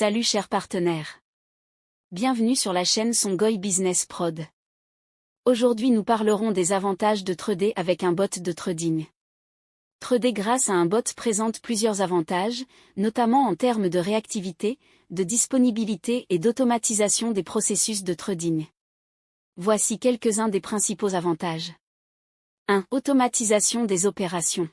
Salut chers partenaires. Bienvenue sur la chaîne Songoy Business Prod. Aujourd'hui nous parlerons des avantages de trader avec un bot de trading. Trader grâce à un bot présente plusieurs avantages, notamment en termes de réactivité, de disponibilité et d'automatisation des processus de trading. Voici quelques-uns des principaux avantages. 1. Automatisation des opérations.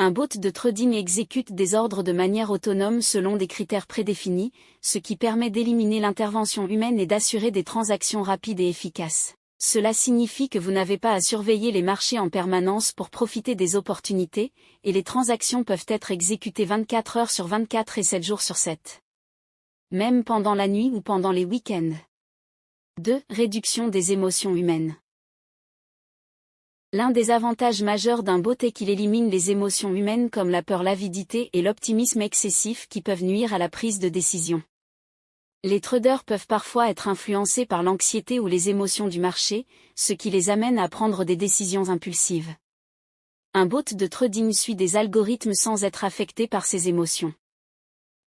Un bot de trading exécute des ordres de manière autonome selon des critères prédéfinis, ce qui permet d'éliminer l'intervention humaine et d'assurer des transactions rapides et efficaces. Cela signifie que vous n'avez pas à surveiller les marchés en permanence pour profiter des opportunités, et les transactions peuvent être exécutées 24 heures sur 24 et 7 jours sur 7. Même pendant la nuit ou pendant les week-ends. 2. Réduction des émotions humaines. L'un des avantages majeurs d'un bot est qu'il élimine les émotions humaines comme la peur, l'avidité et l'optimisme excessif qui peuvent nuire à la prise de décision. Les traders peuvent parfois être influencés par l'anxiété ou les émotions du marché, ce qui les amène à prendre des décisions impulsives. Un bot de trading suit des algorithmes sans être affecté par ces émotions.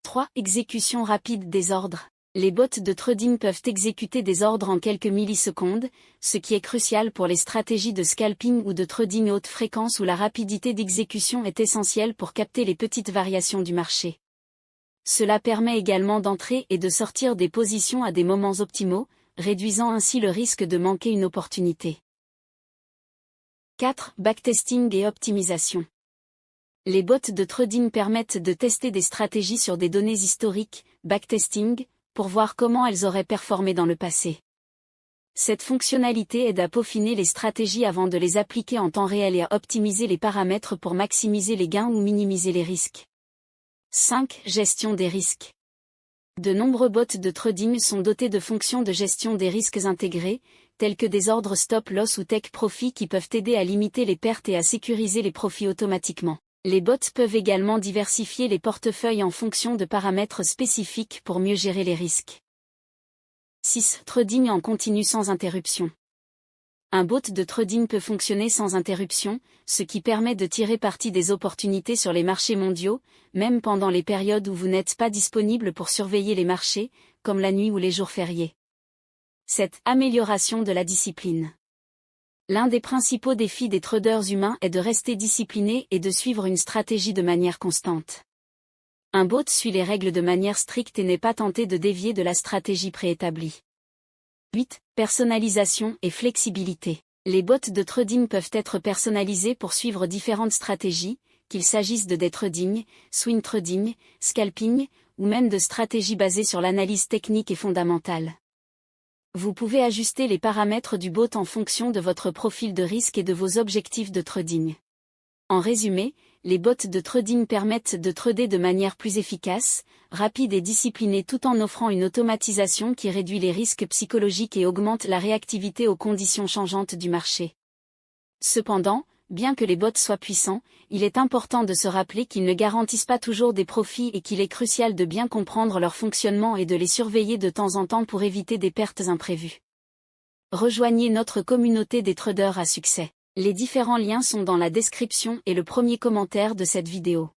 3. Exécution rapide des ordres. Les bots de trading peuvent exécuter des ordres en quelques millisecondes, ce qui est crucial pour les stratégies de scalping ou de trading haute fréquence où la rapidité d'exécution est essentielle pour capter les petites variations du marché. Cela permet également d'entrer et de sortir des positions à des moments optimaux, réduisant ainsi le risque de manquer une opportunité. 4. Backtesting et optimisation. Les bots de trading permettent de tester des stratégies sur des données historiques, backtesting, pour voir comment elles auraient performé dans le passé. Cette fonctionnalité aide à peaufiner les stratégies avant de les appliquer en temps réel et à optimiser les paramètres pour maximiser les gains ou minimiser les risques. 5. Gestion des risques. De nombreux bots de trading sont dotés de fonctions de gestion des risques intégrées, telles que des ordres stop-loss ou take-profit qui peuvent aider à limiter les pertes et à sécuriser les profits automatiquement. Les bots peuvent également diversifier les portefeuilles en fonction de paramètres spécifiques pour mieux gérer les risques. 6. Trading en continu sans interruption. Un bot de trading peut fonctionner sans interruption, ce qui permet de tirer parti des opportunités sur les marchés mondiaux, même pendant les périodes où vous n'êtes pas disponible pour surveiller les marchés, comme la nuit ou les jours fériés. 7. Amélioration de la discipline. L'un des principaux défis des traders humains est de rester disciplinés et de suivre une stratégie de manière constante. Un bot suit les règles de manière stricte et n'est pas tenté de dévier de la stratégie préétablie. 8. Personnalisation et flexibilité. Les bots de trading peuvent être personnalisés pour suivre différentes stratégies, qu'il s'agisse de day trading, swing trading, scalping, ou même de stratégies basées sur l'analyse technique et fondamentale. Vous pouvez ajuster les paramètres du bot en fonction de votre profil de risque et de vos objectifs de trading. En résumé, les bots de trading permettent de trader de manière plus efficace, rapide et disciplinée tout en offrant une automatisation qui réduit les risques psychologiques et augmente la réactivité aux conditions changeantes du marché. Cependant, bien que les bots soient puissants, il est important de se rappeler qu'ils ne garantissent pas toujours des profits et qu'il est crucial de bien comprendre leur fonctionnement et de les surveiller de temps en temps pour éviter des pertes imprévues. Rejoignez notre communauté des traders à succès. Les différents liens sont dans la description et le premier commentaire de cette vidéo.